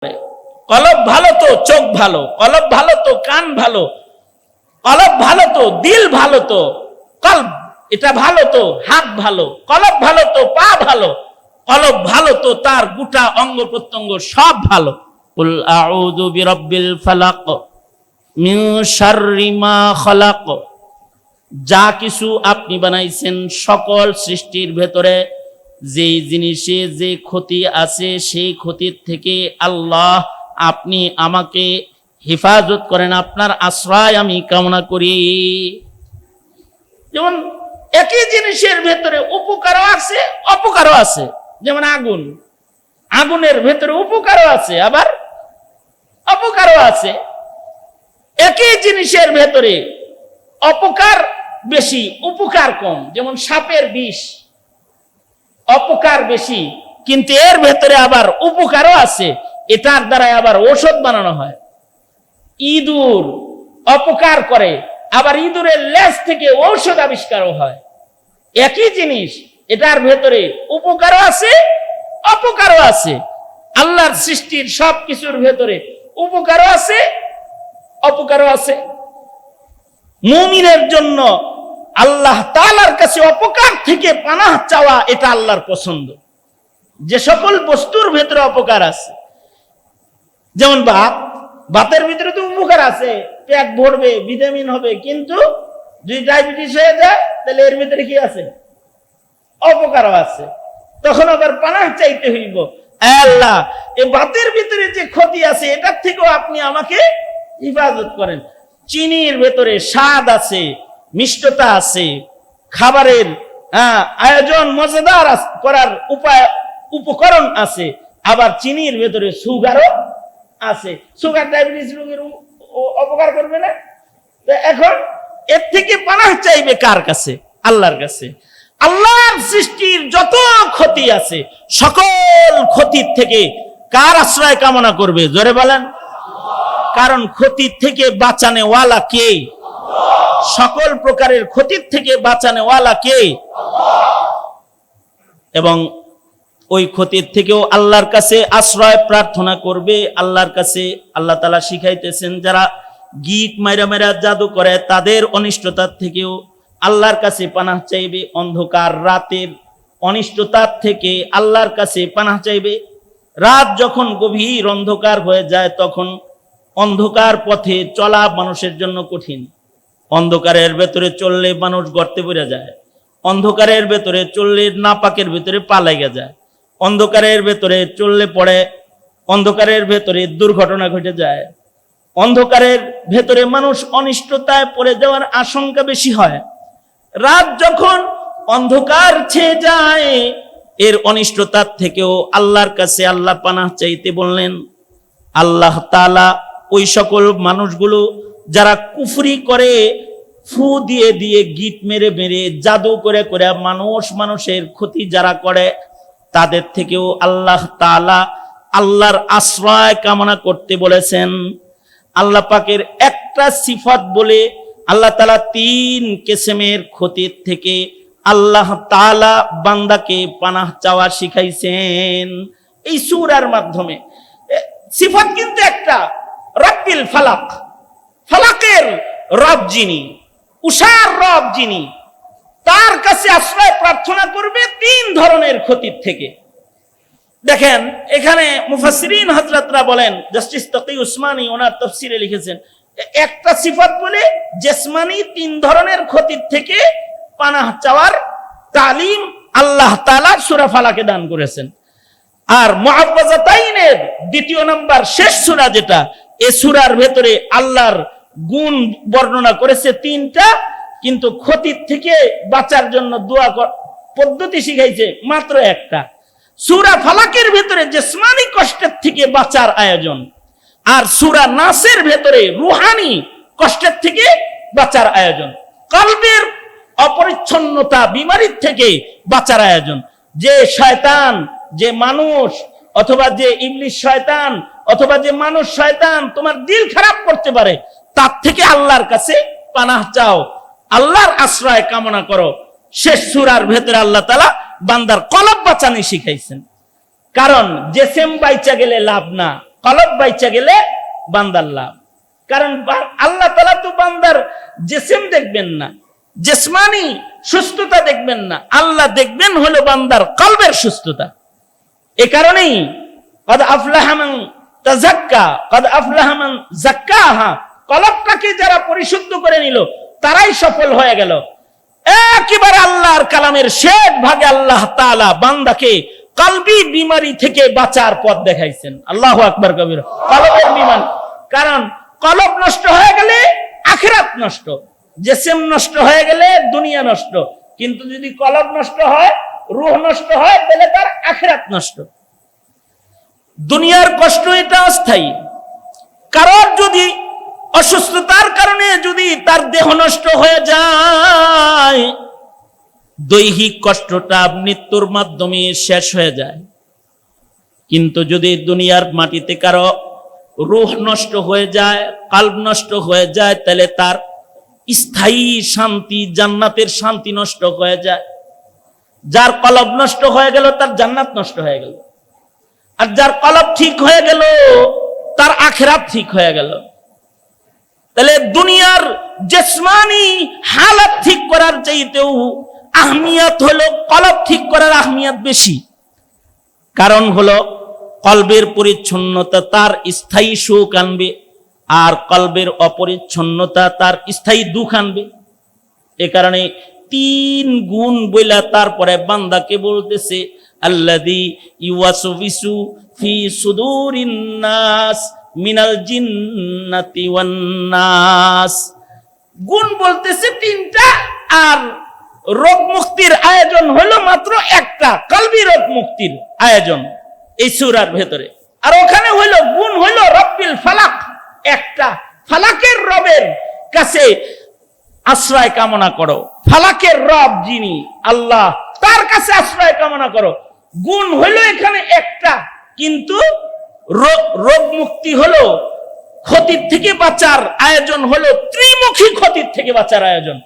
কলব ভালো তো চোখ ভালো, কলব ভালো তো কান ভালো, কলব ভালো তো দিল ভালো, তো কলব এটা ভালো তো হাত ভালো, কলব ভালো তো পা ভালো, কলব ভালো তো তার গোটা অঙ্গ প্রত্যঙ্গ সব ভালো। কুল আউযু বিরাব্বিল ফালাক মিন শাররি মা খালাক। যা কিছু আপনি বানাইছেন সকল সৃষ্টির ভেতরে যে জিনিসে যে ক্ষতি আছে সেই ক্ষতির থেকে আল্লাহ আপনি আমাকে হেফাজত করেন, আপনার আশ্রয় আমি কামনা করি। যেমন একই জিনিসের ভেতরে উপকারও আছে অপকারও আছে। যেমন আগুন, আগুনের ভেতরে উপকারও আছে আবার অপকারও আছে। একই জিনিসের ভেতরে অপকার বেশি উপকার কম। যেমন সাপের বিষ, অপকার বেশি কিন্তু এর ভেতরে আবার উপকারও আছে, এটার দ্বারা আবার ঔষধ বানানো হয়। ইঁদুর অপকার করে, আবার ইঁদুরের লেজ থেকে ঔষধ আবিষ্কারও হয়। একই জিনিস, এটার ভেতরে উপকারও আছে অপকারও আছে। আল্লাহর সৃষ্টির সব কিছুর ভেতরে উপকারও আছে অপকারও আছে। মুমিনের জন্য আল্লাহ তাআলার কাছে অপকার থেকে পানাহ চাওয়া এটা আল্লাহর পছন্দ। যে সকল বস্তুর ভেতরে অপকার আছে, যেমন ভাত, ভাতের ভিতরে তো উপকার আছে, পেট ভরবে, ভিটামিন হবে, কিন্তু যদি ডায়াবেটিস হয়ে যায় তাহলে এর ভিতরে কি আছে? অপকারও আছে। তখন আবার পানাহ চাইতে হইব, আল্লাহ এই ভাতের ভিতরে যে ক্ষতি আছে এটার থেকেও আপনি আমাকে হেফাজত করেন। চিনির ভেতরে স্বাদ আছে, মিষ্টতা আছে, খাবারের আয়োজন মজাদার করার উপায় উপকরণ আছে, আবার চিনির ভেতরে সুগারও আছে। সুগার ডায়াবেটিস রোগীর অপকার করবে না? তো এখন এর থেকে পানাহ চাইবে কার কাছে? আল্লাহর কাছে। আল্লাহর সৃষ্টির যত ক্ষতি আছে সকল ক্ষতির থেকে কার আশ্রয় কামনা করবে? জোরে বলেন। কারণ ক্ষতির থেকে বাঁচানে ওয়ালা কে? সকল প্রকারের ক্ষতির থেকে বাঁচানে ওয়ালা কে? এবং ওই ক্ষতির থেকেও আল্লাহর কাছে আশ্রয় প্রার্থনা করবে। আল্লাহর কাছে আল্লাহ তাআলা শিখাইতেছেন, যারা গীত মাইরা মাইরা জাদু করে তাদের অনিষ্টতার থেকেও আল্লাহর কাছে পানাহ চাইবে। অন্ধকার রাতের অনিষ্টতার থেকে আল্লাহর কাছে পানাহ চাইবে। রাত যখন গভীর অন্ধকার হয়ে যায় তখন অন্ধকার পথে চলা মানুষের জন্য কঠিন। অন্ধকারের ভেতরে চললে মানুষ গর্তে পড়ে যায়, অন্ধকারের ভেতরে চললে নাপাকের ভেতরে পা লেগে যায়, অন্ধকারের ভেতরে চললে পড়ে অন্ধকারের ভেতরে দুর্ঘটনা ঘটে যায়, অন্ধকারের ভেতরে মানুষ অনিষ্টতায় পড়ে যাওয়ার আশঙ্কা বেশি হয়। রাত যখন অন্ধকার ছেয়ে যায় এর অনিষ্টতার থেকেও আল্লাহর কাছে আল্লাহ পানাহ চাইতে বললেন। আল্লাহ তাআলা ওই সকল মানুষগুলো যারা কুফরি করে, ফু দিয়ে দিয়ে, গীত মেরে মেরে, জাদু করে করে মানুষের ক্ষতি যারা করে, তাদের থেকেও আল্লাহ তাআলা আল্লাহর আশ্রয় কামনা করতে বলেছেন। আল্লাহ পাকের একটা সিফাত বলে আল্লাহ তাআলা 3 কিসমের ক্ষতির থেকে আল্লাহ তাআলা বান্দাকে পানাহ চাওয়া শিখাইছেন এই সূরার মাধ্যমে। সিফাত কিন্তু একটা, রব্বিল ফালাক, ফালাকের রব যিনি, উষার রব যিনি, তার কাছে আশ্রয় প্রার্থনা করবে 3 ধরনের ক্ষতির থেকে। দেখেন এখানে মুফাসসিরিন হযরতরা বলেন, জাস্টিস তাকি উসমানী ওনার তাফসীরে লিখেছেন, একটা সিফাত বলে জিসমানি 3 ধরনের ক্ষতির থেকে পানাহ চাওয়ার তালিম আল্লাহ তাআলা সূরা ফালাকে দান করেছেন। আর মুআওয়াযাতাইনের 2 নম্বর শেষ সূরা যেটা, এই সূরার ভেতরে আল্লাহর গুণ বর্ণনা করেছে 3টা, কিন্তু ক্ষতির থেকে বাঁচার জন্য দোয়া পদ্ধতি শিখাইছে মাত্র একটা। সূরা ফালাকের ভেতরে জিসমানি কষ্টের থেকে বাঁচার আয়োজন, আর সূরা নাসের ভেতরে রূহানি কষ্টের থেকে বাঁচার আয়োজন, কলবের অপরিচ্ছন্নতা বিমারির থেকে বাঁচার আয়োজন। যে শয়তান, যে মানুষ অথবা যে ইবলিস শয়তান অথবা যে মানুষ শয়তান তোমার দিল খারাপ করতে পারে, তার থেকে আল্লাহর কাছে পানাহ চাও, আল্লাহর আশ্রয় কামনা করো। শেষ সূরার ভেতরে আল্লাহ তাআলা বান্দার কলব বাঁচানি শিখাইছেন। কারণ জেসেম বাইচা গেলে লাভ না, কলব বাইচা গেলে বান্দার লাভ। কারণ আল্লাহ তাআলা তো বান্দার জিসম দেখবেন না, জিসমানি সুস্থতা দেখবেন না, আল্লাহ দেখবেন হলো বান্দার কলবের সুস্থতা। এ কারণেই কদ আফলাহা মান তাযাক্কা কদ আফলাহা মান যাক্কাহা, কলবটাকে যারা পরিশুদ্ধ করে নিল তারাই সফল হয়ে গেল। একেবারে আল্লাহর কালামের শেষ ভাগে আল্লাহ তাআলা বান্দাকে কলবি বিমারি থেকে বাঁচার পথ দেখাইছেন। আল্লাহু আকবার কবিরা। কলবের বিমারি, কারণ কলব নষ্ট হয়ে গেলে আখিরাত নষ্ট, জিসম নষ্ট হয়ে গেলে দুনিয়া নষ্ট, কিন্তু যদি কলব নষ্ট হয়, রূহ নষ্ট হয়, তাহলে তার আখিরাত নষ্ট। দুনিয়ার কষ্ট এটা অস্থায়ী। কারণ যদি অসুস্থতার কারণে যদি তার দেহ নষ্ট হয়ে যায়, দৈহিক কষ্টটা মৃত্যুর মাধ্যমে শেষ হয়ে যায়। কিন্তু যদি দুনিয়ার মাটিতে কারো রূহ নষ্ট হয়ে যায়, কলব নষ্ট হয়ে যায়, তাহলে তার স্থায়ী শান্তি, জান্নাতের শান্তি নষ্ট হয়ে যায়। যার কলব নষ্ট হয়ে গেল তার জান্নাত নষ্ট হয়ে গেল, আর যার কলব ঠিক হয়ে গেল তার আখিরাত ঠিক হয়ে গেল। তাহলে দুনিয়ার জিসমানি হালাত ঠিক করার চাইতেও আহমিয়ত হলো কলব ঠিক করার আহমিয়ত বেশি। কারণ হলো কলবের পরিচ্ছন্নতা তার স্থায়ী সুখ আনবে, আর কলবের অপরিচ্ছন্নতা তার স্থায়ী দুঃখ আনবে। এ কারণে 3 গুণ বইলা তারপরে বান্দাকে বলতেছে আল্লাযী ইউওয়াসবিসু ফি সুদুরিন নাস মিনাল জিন্নাতি ওয়ান নাস। গুণ বলতেছে 3টা, আর রোগ মুক্তির আয়োজন হলো মাত্র একটা, কলবি রোগ মুক্তির আয়োজন এই সূরার ভেতরে। আর ওখানে হইলো গুণ হইলো রব্বিল ফালাক, একটা ফালাকের রবের কাছে আশ্রয় কামনা করো। ফালাকের রব যিনি আল্লাহ, তার কাছে আশ্রয় কামনা করো। গুণ হইলো এখানে একটা, কিন্তু রোগ মুক্তি হলো, ক্ষতির থেকে বাঁচার আয়োজন হলো ত্রিমুখী ক্ষতির থেকে বাঁচার আয়োজন।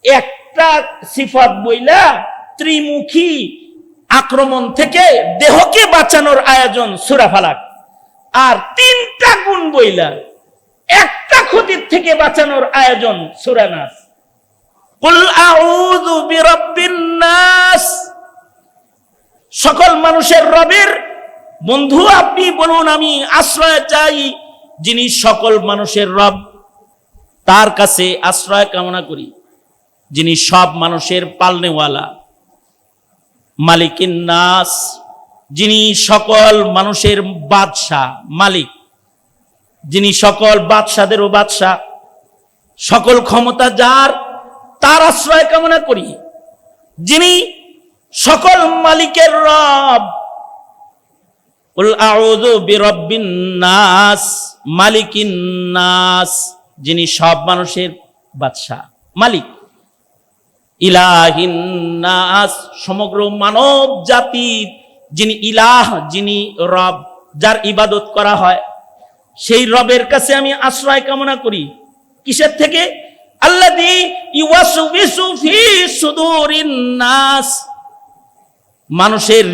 একটা সিফাত বইলা ত্রিমুখী আক্রমণ থেকে দেহকে বাঁচানোর আয়োজন সূরা ফালাক, আর 3টা গুণ বইলা একটা ক্ষতির থেকে বাঁচানোর আয়োজন সূরা নাস। কুল আউযু বিরাব্বিন নাস, সকল মানুষের রবের বন্ধু আপনি বলুন আমি আশ্রয় চাই যিনি সকল মানুষের রব, তার কাছে আশ্রয় কামনা করি, যিনি সব মানুষের পালনেওয়ালা। মালিকিন নাস, যিনি সকল মানুষের বাদশাহ, মালিক, যিনি সকল বাদশাদেরও বাদশাহ, সকল ক্ষমতা যার, তার আশ্রয় কামনা করি, যিনি সকল মালিকের রব। কুল আউযু বিরাব্বিন নাস মালিকিন নাস, যিনি সব মানুষের বাদশাহ, মালিক। ইলাহিন নাস, সমগ্র মানব জাতির যিনি ইলাহ, যিনি রব, যার ইবাদত করা হয়, সেই রবের কাছে আমি আশ্রয় কামনা করি। কিসের থেকে? আল্লাযী ইউওয়াসবিসু ফি সুদুরিন নাস, মানুষের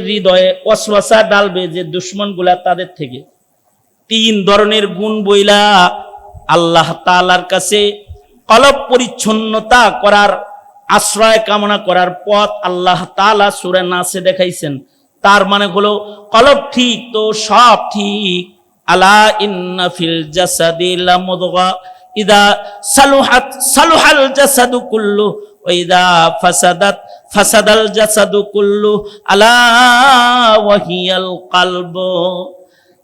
হৃদয়ে ওয়াসওয়াসা ডালবে যে দুশমনগুলা, তাদের থেকে। 3 ধরনের গুণ বইলা আল্লাহ তাআলার কাছে কলব পরিচ্ছন্নতা করার আশ্রয় কামনা করার পথ আল্লাহ তাআলা সূরা নাসে দেখাইছেন। তার মানে হলো কলব ঠিক তো সব ঠিক। আলা ইন্না ফিল জাসাদি লামুদগা ইদা সালুহাত সালুহাল জাসাদু কুল্লু ওয়া ইদা ফাসাদাত ফাসাদাল জাসাদু কুল্লু আলা ওয়া হিয়াল কলব।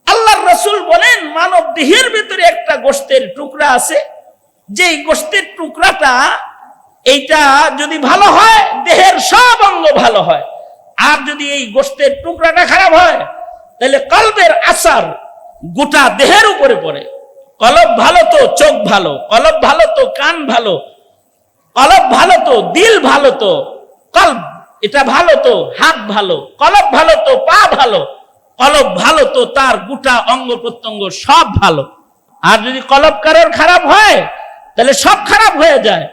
আল্লাহর রাসূল বলেন মানব দেহের ভিতরে একটা গোশতের টুকরা আছে, যেই গোশতের টুকরাটা এইটা যদি ভালো হয় দেহের সব অঙ্গ ভালো হয়, আর যদি এই গোশতের টুকরাটা খারাপ হয় তাহলে কলবের আসার গোটা দেহের উপরে পড়ে। কলব ভালো তো চোখ ভালো, কলব ভালো তো কান ভালো, কলব ভালো তো দিল ভালো, তো কলব এটা ভালো তো হাত ভালো, কলব ভালো তো পা ভালো, কলব ভালো তো তার গোটা অঙ্গ প্রত্যঙ্গ সব ভালো। আর যদি কলব কারোর খারাপ হয় তাহলে সব খারাপ হয়ে যায়।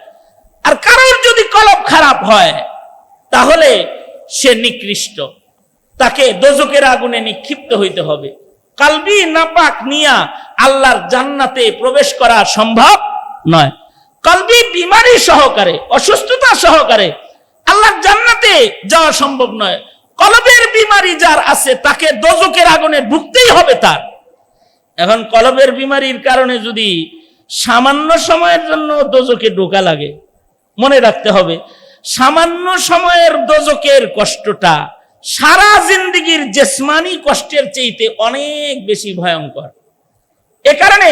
আর কারোর যদি কলব খারাপ হয় তাহলে সে নিকৃষ্ট। তাকে দোজকের আগুনে নিক্ষিপ্ত হইতে হবে। কলবি নাপাক নিয়া আল্লাহর জান্নাতে প্রবেশ করা সম্ভব নয়। কলবি বিমারি সহকারে, অসুস্থতা সহকারে আল্লাহর জান্নাতে যাওয়া সম্ভব নয়। কলবের বিমারি যার আছে তাকে দোজকের আগুনে ঢুকতেই হবে তার। এখন কলবের বিমারির কারণে যদি সামান্য সময়ের জন্য দোজকে ঢোকা লাগে, মনে রাখতে হবে সামান্য সময়ের দোজকের কষ্টটা সারা জিন্দেগীর জিসমানি কষ্টের চাইতে অনেক বেশি ভয়ঙ্কর। এ কারণে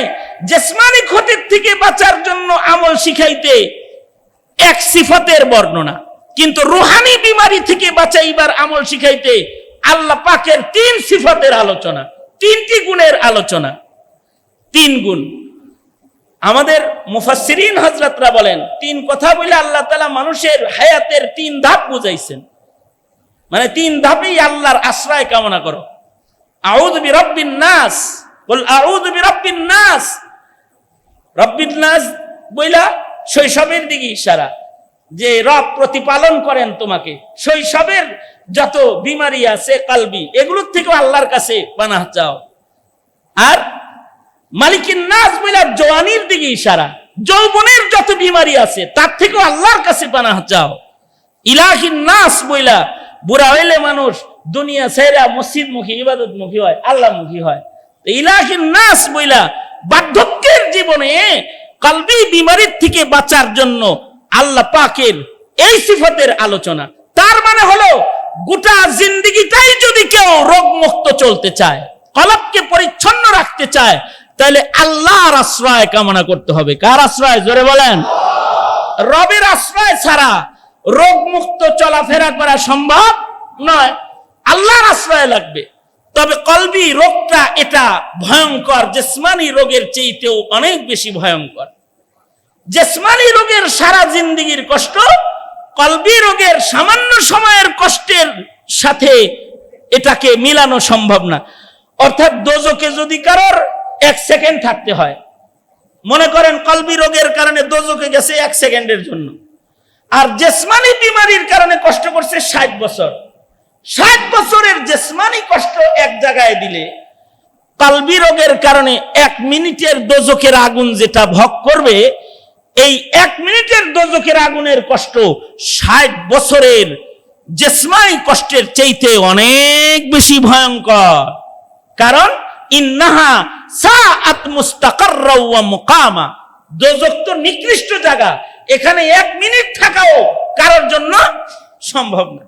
জিসমানি ক্ষতির থেকে বাঁচার জন্য আমল শিখাইতে এক সিফাতের বর্ণনা, কিন্তু রুহানি বিমারি থেকে বাঁচাইবার আমল শিখাইতে আল্লাহ পাকের 3 সিফাতের আলোচনা, 3টি গুণের আলোচনা। 3 গুণ আমাদের মুফাসসিরিন হযরতরা বলেন 3 কথা বলে আল্লাহ তাআলা মানুষের হায়াতের 3 ধাপ বুঝাইছেন। মানে 3 ধাপেই আল্লাহর আশ্রয় কামনা করো। আউযু বিরাব্বিন নাস, বল আউযু বিরাব্বিন নাস। রব্বিন নাস বইলা শৈশবের দিকে ইশারা, যে রব প্রতিপালন করেন তোমাকে। শৈশবের যত বিমারি আছে কলবি, এগুলোর থেকে আল্লাহর কাছে পানাহ চাও। আর মালিকিন নাস বইলা জওয়ানির দিকে ইশারা, যৌবনের যত বিমারি আছে তার থেকেও আল্লাহর কাছে পানাহ চাও। ইলাহিন নাস বইলা বুড়া হইলে মানুষ দুনিয়া ছেড়ে মসজিদ মুখী, ইবাদত মুখী হয়, আল্লাহ মুখী হয়। ইলাহিন নাস বইলা বার্ধক্যের জীবনে কলবি বিমারির থেকে বাঁচার জন্য আল্লাহ পাকের এই সিফাতের আলোচনা। তার মানে হলো গোটা জিন্দেগিটাই যদি কেউ রোগমুক্ত চলতে চায়, কলবকে পরিচ্ছন্ন রাখতে চায়, তাহলে আল্লাহর আশ্রয় কামনা করতে হবে। কার আশ্রয়? জোরে বলেন। রবের আশ্রয় ছাড়া রোগমুক্ত চলাফেরা করা সম্ভব নয়, আল্লাহর আশ্রয় লাগবে। তবে কলবি রোগটা এটা ভয়ঙ্কর, জিসমানি রোগের চাইতেও অনেক বেশি ভয়ঙ্কর। জিসমানি রোগের সারা জিন্দেগীর কষ্ট, কলবি রোগের সামান্য সময়ের কষ্টের সাথে এটাকে মিলানো সম্ভব না। অর্থাৎ দোজকে যদি কারোর 1 সেকেন্ড থাকতে হয়, মনে করেন কলবি রোগের কারণে দোজকে গেছে 1 সেকেন্ডের জন্য, আর জিসমানি বিমারির কারণে কষ্ট করছে 60 বছর। 60 বছরের জিসমানি কষ্ট এক জায়গায় দিলে কলবি রোগের কারণে 1 মিনিটের দোজকের আগুন যেটা ভোগ করবে, এই 1 মিনিটের দোজকের আগুনের কষ্ট 60 বছরের জিসমানি কষ্টের চাইতে অনেক বেশি ভয়ঙ্কর। কারণ ইন্নাহা সাআত মুস্তাকাররা ওয়া মুকামা, দোজক তো নিকৃষ্ট জায়গা, এখানে 1 মিনিট থাকাও কারোর জন্য সম্ভব না।